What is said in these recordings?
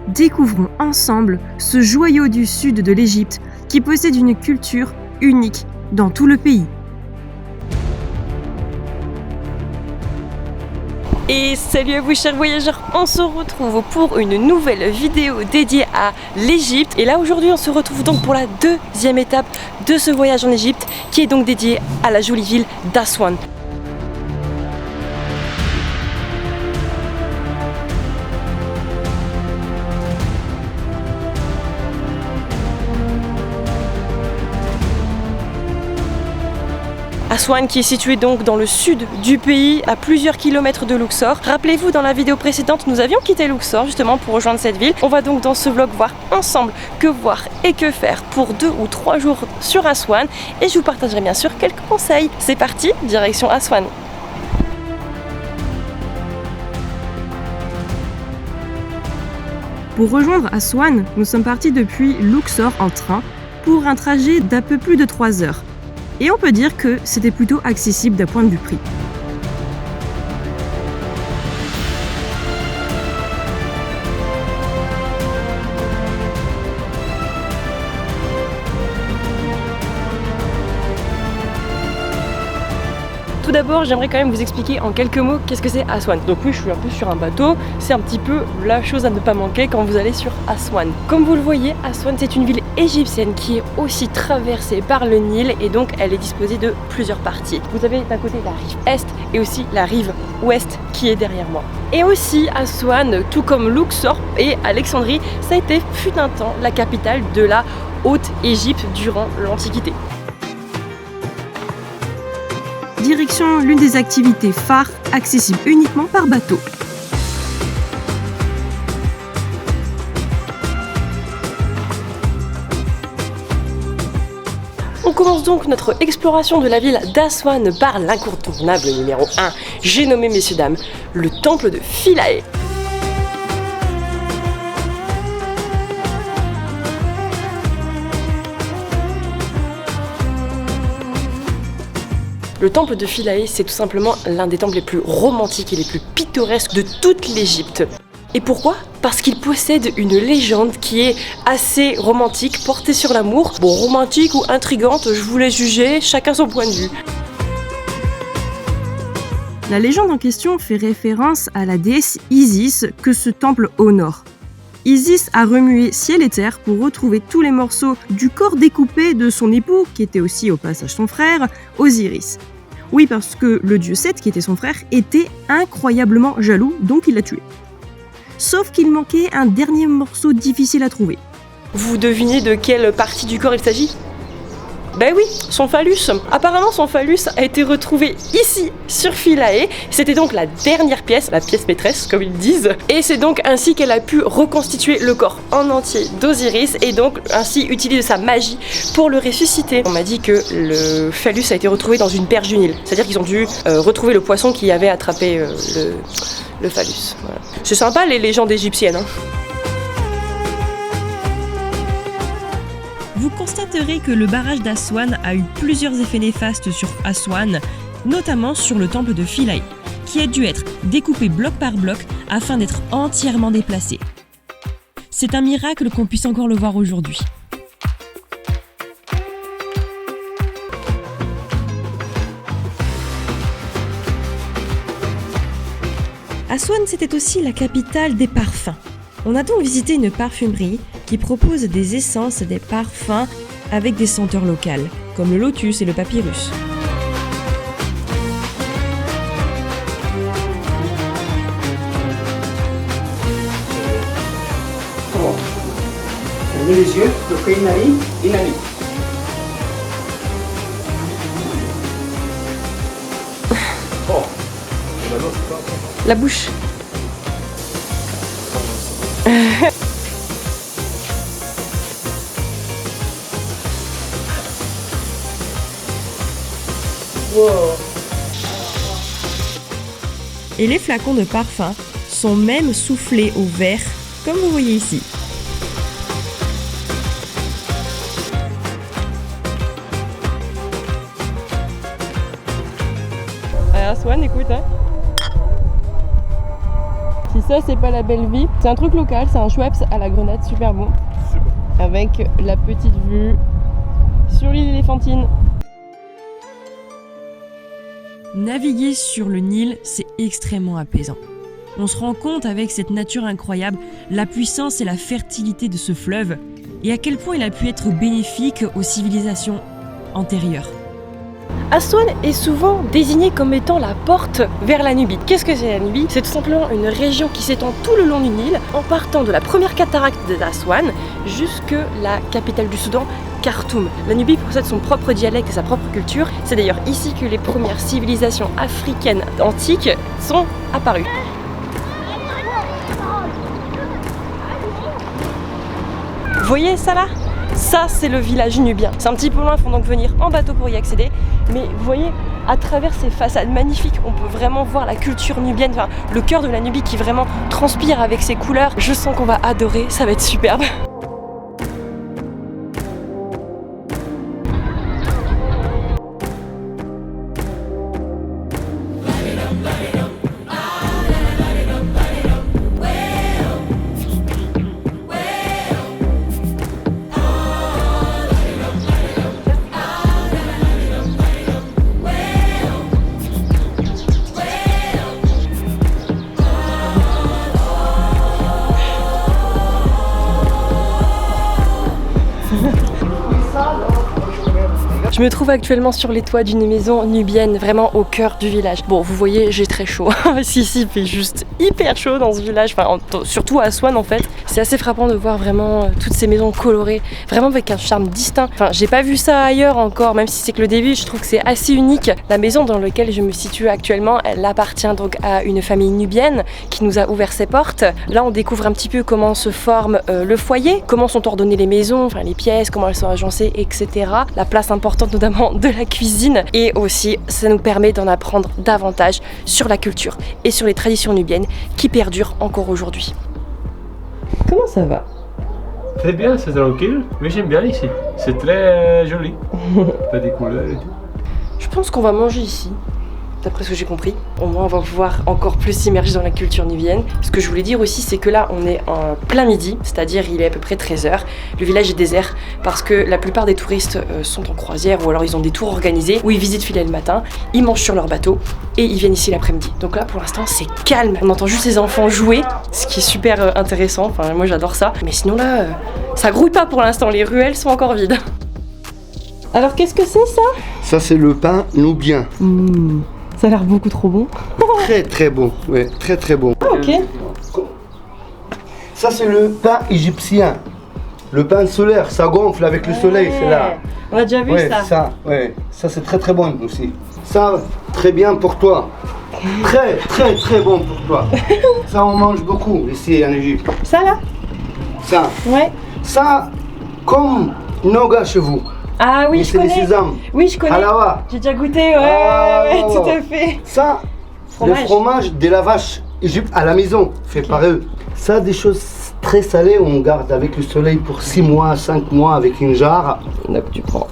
Découvrons ensemble ce joyau du sud de l'Égypte qui possède une culture unique dans tout le pays. Et salut à vous chers voyageurs, on se retrouve pour une nouvelle vidéo dédiée à l'Égypte. Et là aujourd'hui on se retrouve donc pour la deuxième étape de ce voyage en Égypte qui est donc dédiée à la jolie ville d'Aswan. Aswan qui est situé donc dans le sud du pays, à plusieurs kilomètres de Luxor. Rappelez-vous, dans la vidéo précédente, nous avions quitté Luxor justement pour rejoindre cette ville. On va donc dans ce vlog voir ensemble que voir et que faire pour 2 ou 3 jours sur Aswan. Et je vous partagerai bien sûr quelques conseils. C'est parti, direction Aswan. Pour rejoindre Aswan, nous sommes partis depuis Luxor en train pour un trajet d'à peu plus de 3 heures. Et on peut dire que c'était plutôt accessible d'un point de vue prix. Tout d'abord, j'aimerais quand même vous expliquer en quelques mots qu'est-ce que c'est Aswan. Donc oui, je suis un peu sur un bateau, c'est un petit peu la chose à ne pas manquer quand vous allez sur Aswan. Comme vous le voyez, Aswan c'est une ville égyptienne qui est aussi traversée par le Nil et donc elle est disposée de plusieurs parties. Vous avez d'un côté la rive est et aussi la rive ouest qui est derrière moi. Et aussi Aswan, tout comme Luxor et Alexandrie, ça a été fut un temps la capitale de la Haute-Égypte durant l'Antiquité. Direction l'une des activités phares, accessible uniquement par bateau. On commence donc notre exploration de la ville d'Aswan par l'incontournable numéro 1. J'ai nommé, messieurs dames, le temple de Philae. Le temple de Philae, c'est tout simplement l'un des temples les plus romantiques et les plus pittoresques de toute l'Égypte. Et pourquoi ? Parce qu'il possède une légende qui est assez romantique, portée sur l'amour. Bon, romantique ou intrigante, je vous laisse juger, chacun son point de vue. La légende en question fait référence à la déesse Isis que ce temple honore. Isis a remué ciel et terre pour retrouver tous les morceaux du corps découpé de son époux, qui était aussi au passage son frère, Osiris. Oui, parce que le dieu Seth, qui était son frère, était incroyablement jaloux, donc il l'a tué. Sauf qu'il manquait un dernier morceau difficile à trouver. Vous devinez de quelle partie du corps il s'agit ? Ben oui, son phallus. Apparemment, son phallus a été retrouvé ici, sur Philae. C'était donc la dernière pièce, la pièce maîtresse, comme ils disent. Et c'est donc ainsi qu'elle a pu reconstituer le corps en entier d'Osiris et donc ainsi utiliser sa magie pour le ressusciter. On m'a dit que le phallus a été retrouvé dans une berge du Nil. C'est-à-dire qu'ils ont dû retrouver le poisson qui avait attrapé le phallus. Voilà. C'est sympa les légendes égyptiennes, hein. Vous constaterez que le barrage d'Aswan a eu plusieurs effets néfastes sur Aswan, notamment sur le temple de Philae, qui a dû être découpé bloc par bloc afin d'être entièrement déplacé. C'est un miracle qu'on puisse encore le voir aujourd'hui. Aswan, c'était aussi la capitale des parfums. On a donc visité une parfumerie qui propose des essences et des parfums avec des senteurs locales, comme le lotus et le papyrus. Fermez les yeux, toquez Inali. La bouche. Wow. Et les flacons de parfum sont même soufflés au verre, comme vous voyez ici. Allez, Aswan, écoute, hein. ça, c'est pas la belle vie. C'est un truc local, c'est un Schweppes à la grenade, super bon. Avec la petite vue sur l'île éléphantine. Naviguer sur le Nil, c'est extrêmement apaisant. On se rend compte avec cette nature incroyable, la puissance et la fertilité de ce fleuve, et à quel point il a pu être bénéfique aux civilisations antérieures. Aswan est souvent désignée comme étant la porte vers la Nubie. Qu'est-ce que c'est la Nubie? C'est tout simplement une région qui s'étend tout le long du Nil, en partant de la première cataracte d'Aswan jusque la capitale du Soudan, Khartoum. La Nubie possède son propre dialecte et sa propre culture. C'est d'ailleurs ici que les premières civilisations africaines antiques sont apparues. Vous voyez ça là? Ça, c'est le village nubien. C'est un petit peu loin, il faut donc venir en bateau pour y accéder. Mais vous voyez, à travers ces façades magnifiques, on peut vraiment voir la culture nubienne, enfin, le cœur de la Nubie qui vraiment transpire avec ses couleurs. Je sens qu'on va adorer, ça va être superbe. Je me trouve actuellement sur les toits d'une maison nubienne, vraiment au cœur du village. Bon, vous voyez, j'ai très chaud. Ici, il fait juste hyper chaud dans ce village, enfin, surtout à Aswan en fait. C'est assez frappant de voir vraiment toutes ces maisons colorées, vraiment avec un charme distinct. Enfin, j'ai pas vu ça ailleurs encore, même si c'est que le début, je trouve que c'est assez unique. La maison dans laquelle je me situe actuellement, elle appartient donc à une famille nubienne qui nous a ouvert ses portes. Là, on découvre un petit peu comment se forme le foyer, comment sont ordonnées les maisons, enfin les pièces, comment elles sont agencées, etc. La place importante notamment de la cuisine, et aussi ça nous permet d'en apprendre davantage sur la culture et sur les traditions nubiennes qui perdurent encore aujourd'hui. Comment ça va? Très bien, c'est tranquille. Oui, j'aime bien ici. C'est très joli. T'as des couleurs et tout. Je pense qu'on va manger ici, d'après ce que j'ai compris. Au moins on va pouvoir encore plus s'immerger dans la culture nubienne. Ce que je voulais dire aussi, c'est que là on est en plein midi, c'est-à-dire il est à peu près 13h. Le village est désert parce que la plupart des touristes sont en croisière, ou alors ils ont des tours organisés où ils visitent Philae le matin, ils mangent sur leur bateau et ils viennent ici l'après-midi. Donc là pour l'instant c'est calme, on entend juste les enfants jouer, ce qui est super intéressant, enfin moi j'adore ça. Mais sinon là, ça grouille pas pour l'instant, les ruelles sont encore vides. Alors qu'est-ce que c'est ça? Ça c'est le pain nubien. Ça a l'air beaucoup trop bon. Très très bon, ouais, très très bon. Ah, ok. Ça c'est le pain égyptien. Le pain solaire, ça gonfle avec le soleil, c'est là. On a déjà vu Ouais, ça. Ça c'est très très bon aussi. Ça, très bien pour toi. Très très très bon pour toi. Ça on mange beaucoup ici en Égypte. Ça là? Ça. Ouais. Ça, comme noga chez vous. Ah oui, mais je c'est connais. des sésames. Oui, je connais. Halawa. J'ai déjà goûté, tout à fait. Ça, Fromage. le fromage de la vache Égypte à la maison, fait par eux. Ça, des choses très salées, on garde avec le soleil pour 6 mois, 5 mois avec une jarre. Donc tu prends.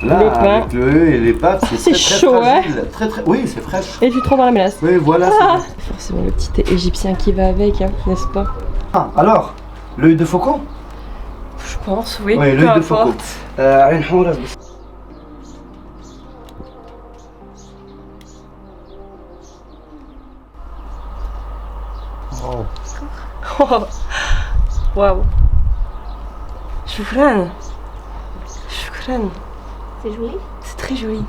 Là, Les pains. avec le œuf et les pâtes, C'est très chaud, fragile. Très, très, oui, c'est fraîche. Et tu trempes dans la mélasse. Oui, voilà. Ah, forcément le petit thé égyptien qui va avec, hein, n'est-ce pas? Ah, alors, l'œil de faucon? Je pense, oui. Oui, l'œil de faucon. عين حمراء بس. Waouh. Choukran. Choukran. C'est joli. C'est très joli.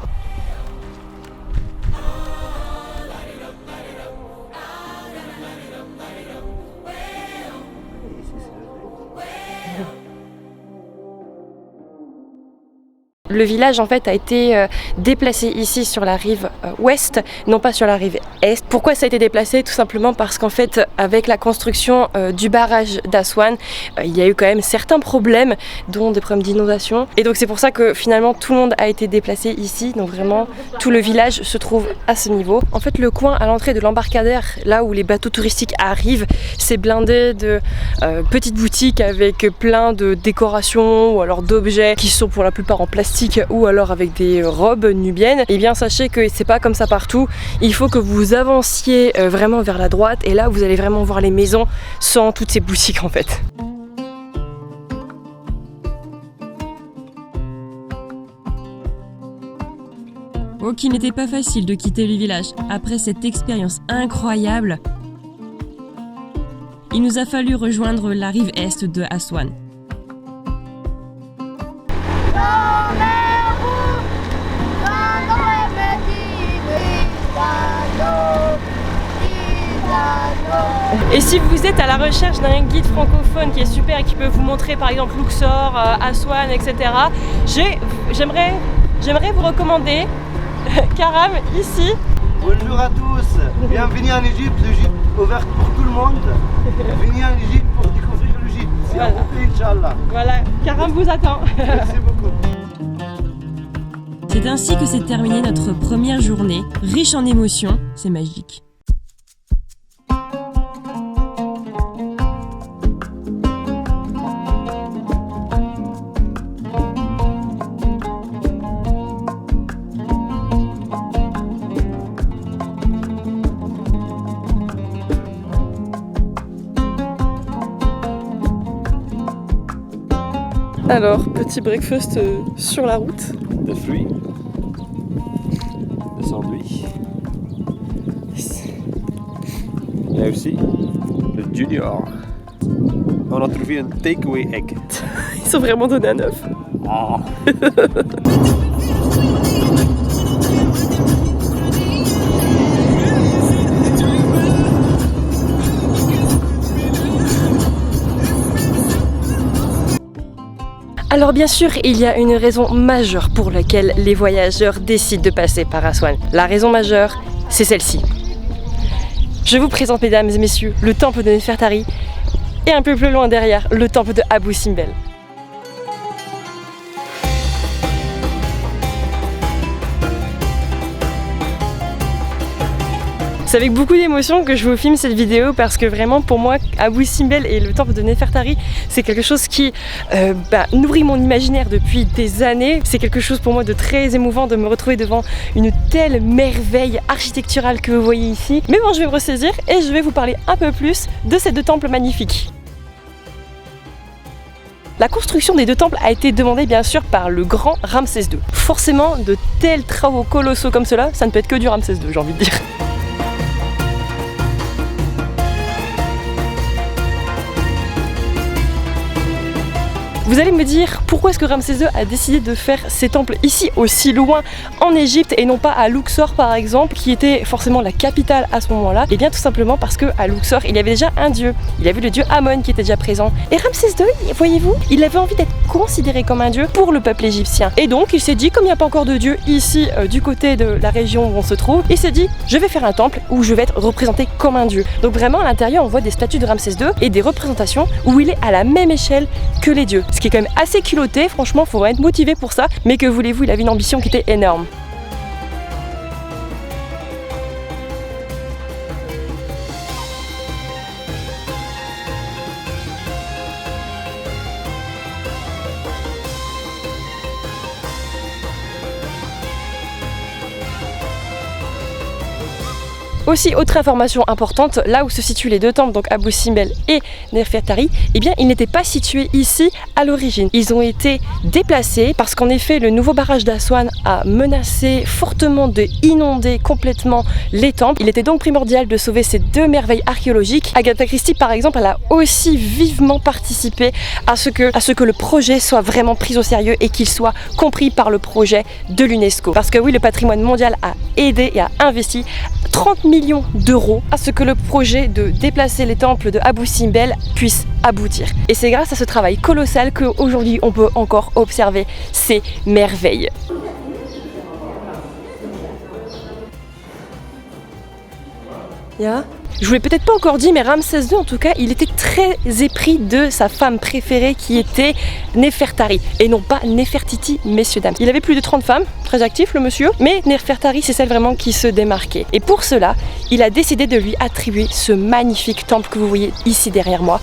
Le village en fait a été déplacé ici sur la rive ouest, non pas sur la rive est. Pourquoi ça a été déplacé? Tout simplement parce qu'en fait avec la construction du barrage d'Aswan, il y a eu quand même certains problèmes, dont des problèmes d'inondation. Et donc c'est pour ça que finalement tout le monde a été déplacé ici, donc vraiment tout le village se trouve à ce niveau. En fait le coin à l'entrée de l'embarcadère, là où les bateaux touristiques arrivent, c'est blindé de petites boutiques avec plein de décorations ou alors d'objets qui sont pour la plupart en plastique classiques ou alors avec des robes nubiennes, et bien sachez que c'est pas comme ça partout. Il faut que vous avanciez vraiment vers la droite et là vous allez vraiment voir les maisons sans toutes ces boutiques en fait. Oh, qu'il n'était pas facile de quitter le village après cette expérience incroyable. Il nous a fallu rejoindre la rive est de Aswan. Et si vous êtes à la recherche d'un guide francophone qui est super et qui peut vous montrer par exemple Luxor, Aswan, etc., j'aimerais vous recommander Karam ici. Bonjour à tous, bienvenue en Égypte, l'Égypte ouverte pour tout le monde. Venez en Égypte pour découvrir l'Égypte, c'est Voilà. un beau pays, Inch'Allah. Voilà, Karam vous attend. Merci beaucoup. C'est ainsi que s'est terminée notre première journée, riche en émotions, c'est magique. Alors, petit breakfast sur la route. Des fruits, des sandwichs. Et aussi le junior. On a trouvé un takeaway egg. Ils sont vraiment donnés à neuf. Oh. Alors bien sûr, il y a une raison majeure pour laquelle les voyageurs décident de passer par Aswan. La raison majeure, c'est celle-ci. Je vous présente, mesdames et messieurs, le temple de Nefertari et un peu plus loin derrière, le temple de Abou Simbel. C'est avec beaucoup d'émotion que je vous filme cette vidéo parce que vraiment pour moi Abou Simbel et le temple de Nefertari c'est quelque chose qui nourrit mon imaginaire depuis des années. C'est quelque chose pour moi de très émouvant de me retrouver devant une telle merveille architecturale que vous voyez ici. Mais bon, je vais me ressaisir et je vais vous parler un peu plus de ces deux temples magnifiques. La construction des deux temples a été demandée bien sûr par le grand Ramsès II. Forcément, de tels travaux colossaux comme cela, ça ne peut être que du Ramsès II, j'ai envie de dire. Vous allez me dire pourquoi est-ce que Ramsès II a décidé de faire ces temples ici aussi loin en Égypte et non pas à Luxor par exemple qui était forcément la capitale à ce moment-là. Et bien tout simplement parce que à Luxor il y avait déjà un dieu, il y avait le dieu Amon qui était déjà présent. Et Ramsès II, voyez-vous, il avait envie d'être considéré comme un dieu pour le peuple égyptien. Et donc il s'est dit, comme il n'y a pas encore de dieu ici du côté de la région où on se trouve, il s'est dit je vais faire un temple où je vais être représenté comme un dieu. Donc vraiment à l'intérieur on voit des statues de Ramsès II et des représentations où il est à la même échelle que les dieux. Ce qui est quand même assez culotté, franchement, il faudrait être motivé pour ça, mais que voulez-vous, il avait une ambition qui était énorme. Aussi, autre information importante, là où se situent les deux temples, donc Abou Simbel et Nefertari, eh bien ils n'étaient pas situés ici à l'origine. Ils ont été déplacés parce qu'en effet le nouveau barrage d'Aswan a menacé fortement de inonder complètement les temples. Il était donc primordial de sauver ces deux merveilles archéologiques. Agatha Christie par exemple, elle a aussi vivement participé à ce que le projet soit vraiment pris au sérieux et qu'il soit compris par le projet de l'UNESCO. Parce que oui, le patrimoine mondial a aidé et a investi 30 millions d'euros à ce que le projet de déplacer les temples de Abou Simbel puisse aboutir. Et c'est grâce à ce travail colossal qu'aujourd'hui on peut encore observer ces merveilles. Je vous l'ai peut-être pas encore dit, mais Ramsès II en tout cas, il était très épris de sa femme préférée qui était Nefertari, et non pas Nefertiti, messieurs dames. Il avait plus de 30 femmes, très actif le monsieur, mais Nefertari c'est celle vraiment qui se démarquait. Et pour cela, il a décidé de lui attribuer ce magnifique temple que vous voyez ici derrière moi.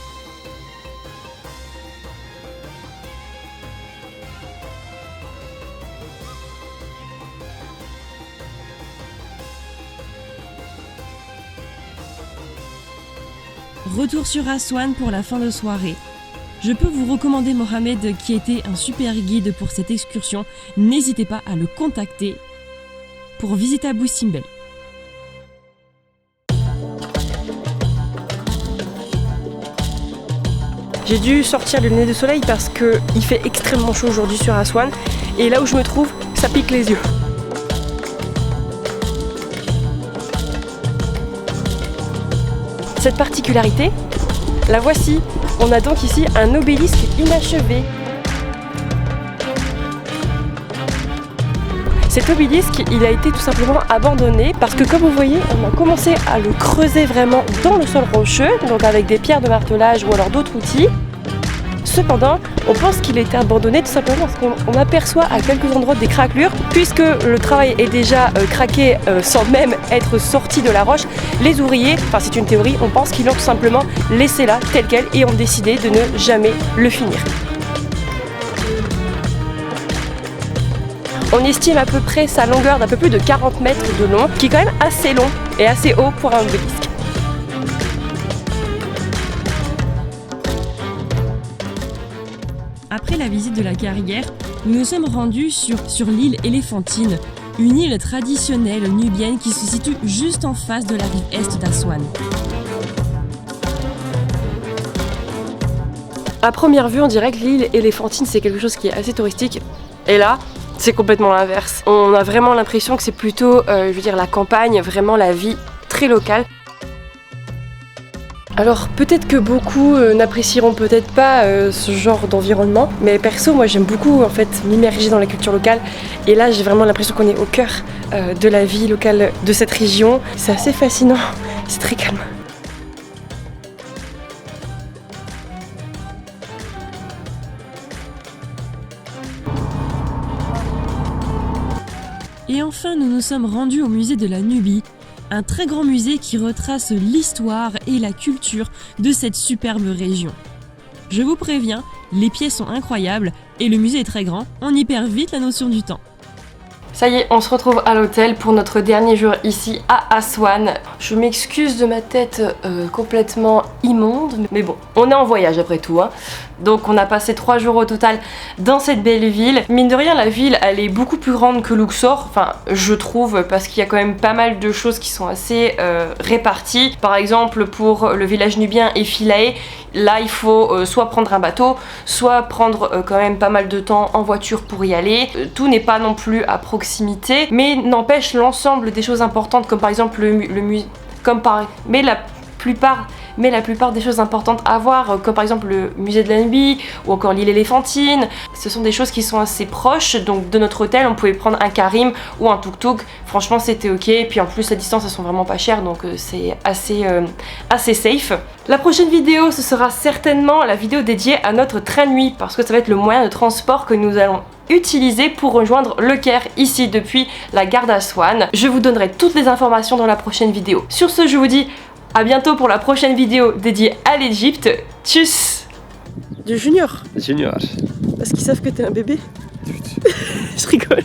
Retour sur Aswan pour la fin de soirée. Je peux vous recommander Mohamed qui était un super guide pour cette excursion. N'hésitez pas à le contacter pour visiter Abou Simbel. J'ai dû sortir le nez de soleil parce qu'il fait extrêmement chaud aujourd'hui sur Aswan. Et là où je me trouve, ça pique les yeux. Cette particularité, la voici. On a donc ici un obélisque inachevé. Cet obélisque, il a été tout simplement abandonné parce que, comme vous voyez, on a commencé à le creuser vraiment dans le sol rocheux, donc avec des pierres de martelage ou alors d'autres outils. Cependant, on pense qu'il a été abandonné tout simplement parce qu'on aperçoit à quelques endroits des craquelures. Puisque le travail est déjà craqué sans même être sorti de la roche, les ouvriers, enfin c'est une théorie, on pense qu'ils l'ont tout simplement laissé là tel quel et ont décidé de ne jamais le finir. On estime à peu près sa longueur d'à peu plus de 40 mètres de long, qui est quand même assez long et assez haut pour un obélisque. Après la visite de la carrière, nous nous sommes rendus sur l'île Éléphantine, une île traditionnelle nubienne qui se situe juste en face de la rive est d'Aswan. À première vue, on dirait que l'île Éléphantine, c'est quelque chose qui est assez touristique. Et là, c'est complètement l'inverse. On a vraiment l'impression que c'est plutôt, la campagne, vraiment la vie très locale. Alors peut-être que beaucoup n'apprécieront peut-être pas ce genre d'environnement, mais perso moi j'aime beaucoup en fait m'immerger dans la culture locale et là j'ai vraiment l'impression qu'on est au cœur de la vie locale de cette région. C'est assez fascinant, c'est très calme. Et enfin nous nous sommes rendus au musée de la Nubie, un très grand musée qui retrace l'histoire et la culture de cette superbe région. Je vous préviens, les pièces sont incroyables et le musée est très grand, on y perd vite la notion du temps. Ça y est, on se retrouve à l'hôtel pour notre dernier jour ici à Aswan. Je m'excuse de ma tête complètement immonde, mais bon, on est en voyage après tout, hein. Donc on a passé 3 jours au total dans cette belle ville. Mine de rien, la ville, elle est beaucoup plus grande que Luxor, enfin je trouve, parce qu'il y a quand même pas mal de choses qui sont assez réparties. Par exemple, pour le village nubien et Philae, là il faut soit prendre un bateau, soit prendre quand même pas mal de temps en voiture pour y aller. Tout n'est pas non plus à proximité, mais n'empêche l'ensemble des choses importantes, comme par exemple mais la plupart des choses importantes à voir, comme par exemple le musée de la Nubie ou encore l'île Éléphantine, ce sont des choses qui sont assez proches. Donc de notre hôtel, on pouvait prendre un Carim ou un tuk-tuk. Franchement, c'était ok. Et puis en plus, la distance, elles sont vraiment pas chères, donc c'est assez safe. La prochaine vidéo, ce sera certainement la vidéo dédiée à notre train de nuit, parce que ça va être le moyen de transport que nous allons utiliser pour rejoindre le Caire ici depuis la gare d'Aswan. Je vous donnerai toutes les informations dans la prochaine vidéo. Sur ce, je vous dis à bientôt pour la prochaine vidéo dédiée à l'Égypte. Tchuss! Du junior. Junior. Parce qu'ils savent que t'es un bébé. Je rigole.